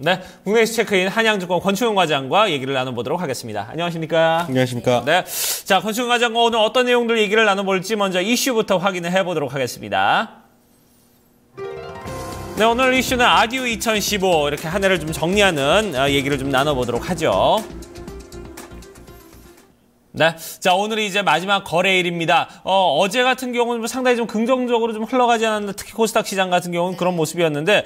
네, 국내 이슈 체크인 한양증권 권충현 과장과 얘기를 나눠보도록 하겠습니다. 안녕하십니까? 안녕하십니까? 네, 자, 권충현 과장과 오늘 어떤 내용들 얘기를 나눠볼지 먼저 이슈부터 확인을 해보도록 하겠습니다. 네, 오늘 이슈는 아듀 2015 이렇게 한 해를 좀 정리하는 얘기를 좀 나눠보도록 하죠. 네, 자, 오늘이 이제 마지막 거래일입니다. 어제 같은 경우는 상당히 좀 긍정적으로 좀 흘러가지 않았는데, 특히 코스닥 시장 같은 경우는 그런 모습이었는데,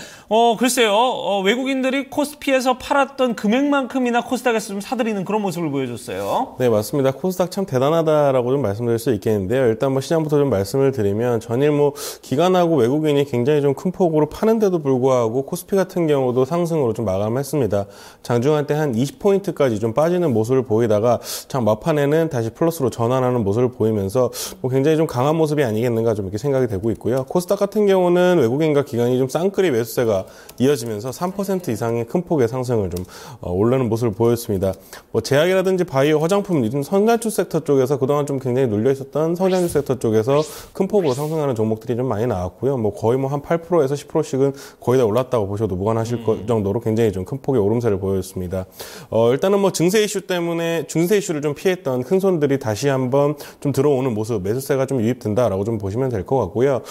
글쎄요, 외국인들이 코스피에서 팔았던 금액만큼이나 코스닥에서 좀 사들이는 그런 모습을 보여줬어요. 네, 맞습니다. 코스닥 참 대단하다라고 좀 말씀드릴 수 있겠는데요. 일단 뭐 시장부터 좀 말씀을 드리면, 전일 뭐 기관하고 외국인이 굉장히 좀 큰 폭으로 파는데도 불구하고 코스피 같은 경우도 상승으로 좀 마감했습니다. 장중한 때 한 20포인트까지 좀 빠지는 모습을 보이다가, 참 막판에는 다시 플러스로 전환하는 모습을 보이면서 뭐 굉장히 좀 강한 모습이 아니겠는가 좀 이렇게 생각이 되고 있고요. 코스닥 같은 경우는 외국인과 기관이 좀 쌍끌이 매수세가 이어지면서 3% 이상의 큰 폭의 상승을 좀 오르는 모습을 보였습니다. 뭐 제약이라든지 바이오, 화장품, 요즘 성장주 섹터 쪽에서 그동안 좀 굉장히 눌려 있었던 성장주 섹터 쪽에서 큰 폭으로 상승하는 종목들이 좀 많이 나왔고요. 뭐 거의 뭐 한 8%에서 10%씩은 거의 다 올랐다고 보셔도 무관하실 정도로 굉장히 좀 큰 폭의 오름세를 보였습니다. 일단은 뭐 증세 이슈 때문에 증세 이슈를 좀 피했던 큰 손들이 다시 한번 좀 들어오는 모습, 매수세가 좀 유입된다라고 좀 보시면 될 것 같고요.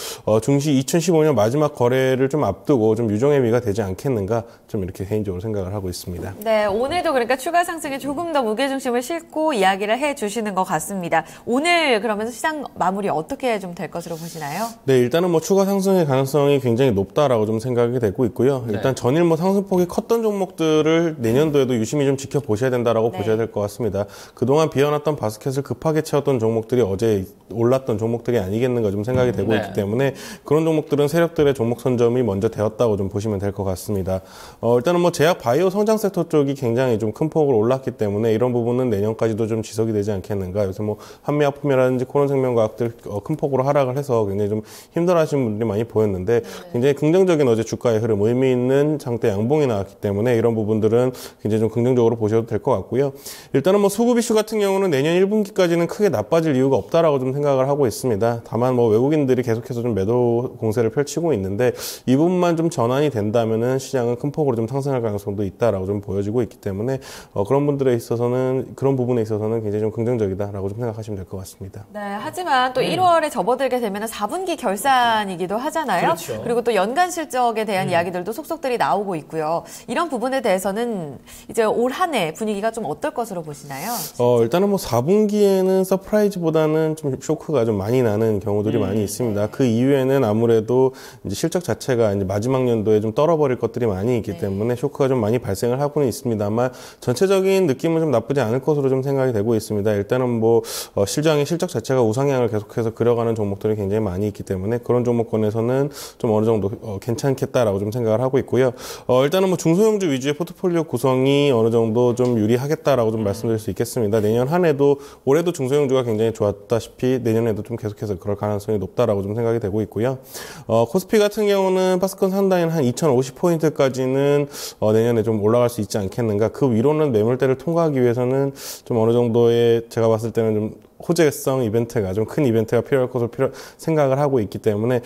증시 2015년 마지막 거래를 좀 앞두고 좀 유종의 미가 되지 않겠는가 좀 이렇게 개인적으로 생각을 하고 있습니다. 네, 오늘도 그러니까 추가 상승에 조금 더 무게중심을 싣고 이야기를 해주시는 것 같습니다. 오늘 그러면서 시장 마무리 어떻게 좀 될 것으로 보시나요? 네, 일단은 뭐 추가 상승의 가능성이 굉장히 높다라고 좀 생각이 되고 있고요. 일단 전일 뭐 상승폭이 컸던 종목들을 내년도에도 유심히 좀 지켜보셔야 된다라고 보셔야 될 것 같습니다. 그동안 비어났던 바스켓을 급하게 채웠던 종목들이 어제 올랐던 종목들이 아니겠는가 좀 생각이 되고 있기 때문에 그런 종목들은 세력들의 종목 선점이 먼저 되었다고 좀 보시면 될 것 같습니다. 일단은 뭐 제약 바이오 성장 섹터 쪽이 굉장히 좀 큰 폭으로 올랐기 때문에 이런 부분은 내년까지도 좀 지속이 되지 않겠는가. 요새 뭐 한미약품이라든지 코론생명과학들 큰 폭으로 하락을 해서 굉장히 좀 힘들어하시는 분들이 많이 보였는데 굉장히 긍정적인 어제 주가의 흐름, 의미 있는 장대 양봉이 나왔기 때문에 이런 부분들은 굉장히 좀 긍정적으로 보셔도 될 것 같고요. 일단은 뭐 수급 이슈 같은 경우는 내년 1분기까지는 크게 나빠질 이유가 없다라고 좀 생각을 하고 있습니다. 다만 뭐 외국인들이 계속해서 좀 매도 공세를 펼치고 있는데 이 부분만 좀 전환이 된다면은 시장은 큰 폭으로 좀 상승할 가능성도 있다라고 좀 보여지고 있기 때문에 그런 분들에 있어서는 그런 부분에 있어서는 굉장히 좀 긍정적이다라고 좀 생각하시면 될 것 같습니다. 네, 하지만 또 1월에 접어들게 되면 4분기 결산이기도 하잖아요. 그렇죠. 그리고 또 연간 실적에 대한 이야기들도 속속들이 나오고 있고요. 이런 부분에 대해서는 이제 올 한 해 분위기가 좀 어떨 것으로 보시나요? 일단은 뭐 4분기에는 서프라이즈보다는 좀 쇼크가 좀 많이 나는 경우들이 많이 있습니다. 그 이후에는 아무래도 이제 실적 자체가 이제 마지막 연도에 좀 떨어버릴 것들이 많이 있기 때문에 쇼크가 좀 많이 발생을 하고는 있습니다만 전체적인 느낌은 좀 나쁘지 않을 것으로 좀 생각이 되고 있습니다. 일단은 뭐 시장의 실적 자체가 우상향을 계속해서 그려가는 종목들이 굉장히 많이 있기 때문에 그런 종목군에서는 좀 어느 정도 괜찮겠다라고 좀 생각을 하고 있고요. 일단은 뭐 중소형주 위주의 포트폴리오 구성이 어느 정도 좀 유리하겠다라고 좀 말씀드릴 수 있겠습니다. 내년 한 해도 올해도 중소형주가 굉장히 좋았다시피 내년에도 좀 계속해서 그럴 가능성이 높다라고 좀 생각이 되고 있고요. 코스피 같은 경우는 파스콘 상단인 한 2050포인트까지는 내년에 좀 올라갈 수 있지 않겠는가. 그 위로는 매물대를 통과하기 위해서는 좀 어느 정도의 제가 봤을 때는 좀 호재성 이벤트가 좀 큰 이벤트가 필요할 것으로 생각을 하고 있기 때문에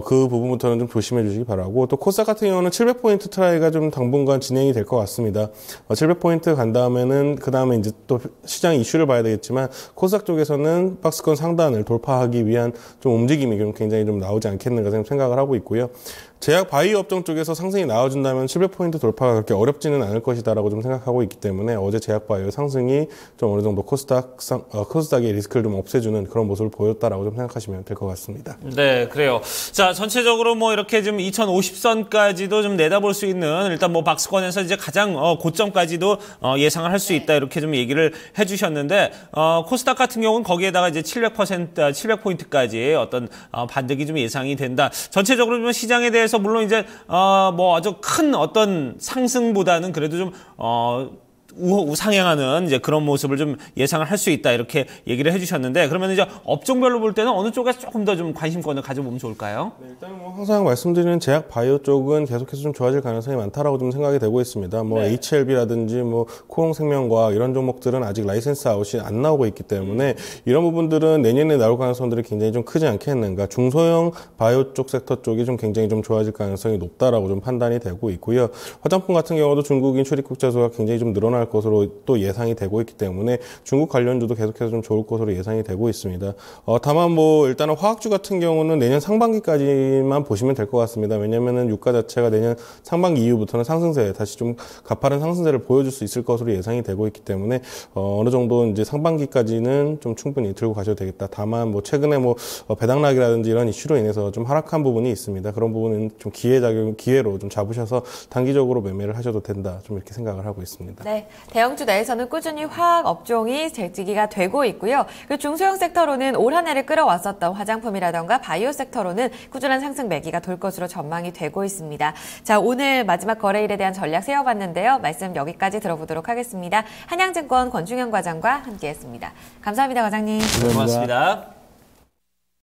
그 부분부터는 좀 조심해 주시기 바라고 또 코스닥 같은 경우는 700포인트 트라이가 좀 당분간 진행이 될 것 같습니다. 700포인트 간 다음에는 그 다음에 이제 또 시장 이슈를 봐야 되겠지만 코스닥 쪽에서는 박스권 상단을 돌파하기 위한 좀 움직임이 좀 굉장히 좀 나오지 않겠는가 생각을 하고 있고요. 제약 바이오 업종 쪽에서 상승이 나와준다면 700포인트 돌파가 그렇게 어렵지는 않을 것이다라고 좀 생각하고 있기 때문에 어제 제약 바이오 상승이 좀 어느 정도 코스닥의 리스크를 좀 없애주는 그런 모습을 보였다라고 좀 생각하시면 될 것 같습니다. 네, 그래요. 자, 전체적으로 뭐 이렇게 좀 2050선까지도 좀 내다볼 수 있는 일단 뭐 박스권에서 이제 가장 고점까지도 예상을 할 수 있다 이렇게 좀 얘기를 해주셨는데 코스닥 같은 경우는 거기에다가 이제 700포인트까지 어떤 반등이 좀 예상이 된다. 전체적으로 좀 시장에 대해서 물론 이제 뭐 아주 큰 어떤 상승보다는 그래도 좀 우상향하는 이제 그런 모습을 좀 예상을 할 수 있다 이렇게 얘기를 해주셨는데 그러면 이제 업종별로 볼 때는 어느 쪽에 조금 더 좀 관심권을 가져보면 좋을까요? 네, 일단 뭐 항상 말씀드리는 제약 바이오 쪽은 계속해서 좀 좋아질 가능성이 많다라고 좀 생각이 되고 있습니다. 뭐 네. HLB라든지 뭐 코롱생명과학 이런 종목들은 아직 라이센스 아웃이 안 나오고 있기 때문에 이런 부분들은 내년에 나올 가능성들이 굉장히 좀 크지 않겠는가. 중소형 바이오 쪽 섹터 쪽이 좀 굉장히 좀 좋아질 가능성이 높다라고 좀 판단이 되고 있고요. 화장품 같은 경우도 중국인 출입국자 수가 굉장히 좀 늘어날 것으로 또 예상이 되고 있기 때문에 중국 관련주도 계속해서 좀 좋을 것으로 예상이 되고 있습니다. 다만 뭐 일단은 화학주 같은 경우는 내년 상반기까지만 보시면 될 것 같습니다. 왜냐면은 유가 자체가 내년 상반기 이후부터는 상승세, 다시 좀 가파른 상승세를 보여줄 수 있을 것으로 예상이 되고 있기 때문에 어느 정도 이제 상반기까지는 좀 충분히 들고 가셔도 되겠다. 다만 뭐 최근에 뭐 배당락이라든지 이런 이슈로 인해서 좀 하락한 부분이 있습니다. 그런 부분은 좀 기회로 좀 잡으셔서 단기적으로 매매를 하셔도 된다. 좀 이렇게 생각을 하고 있습니다. 네, 대형주 내에서는 꾸준히 화학 업종이 재지기가 되고 있고요. 그 중소형 섹터로는 올 한 해를 끌어왔었던 화장품이라던가 바이오 섹터로는 꾸준한 상승 매기가 돌 것으로 전망이 되고 있습니다. 자, 오늘 마지막 거래일에 대한 전략 세워봤는데요. 말씀 여기까지 들어보도록 하겠습니다. 한양증권 권중현 과장과 함께했습니다. 감사합니다, 과장님. 고맙습니다.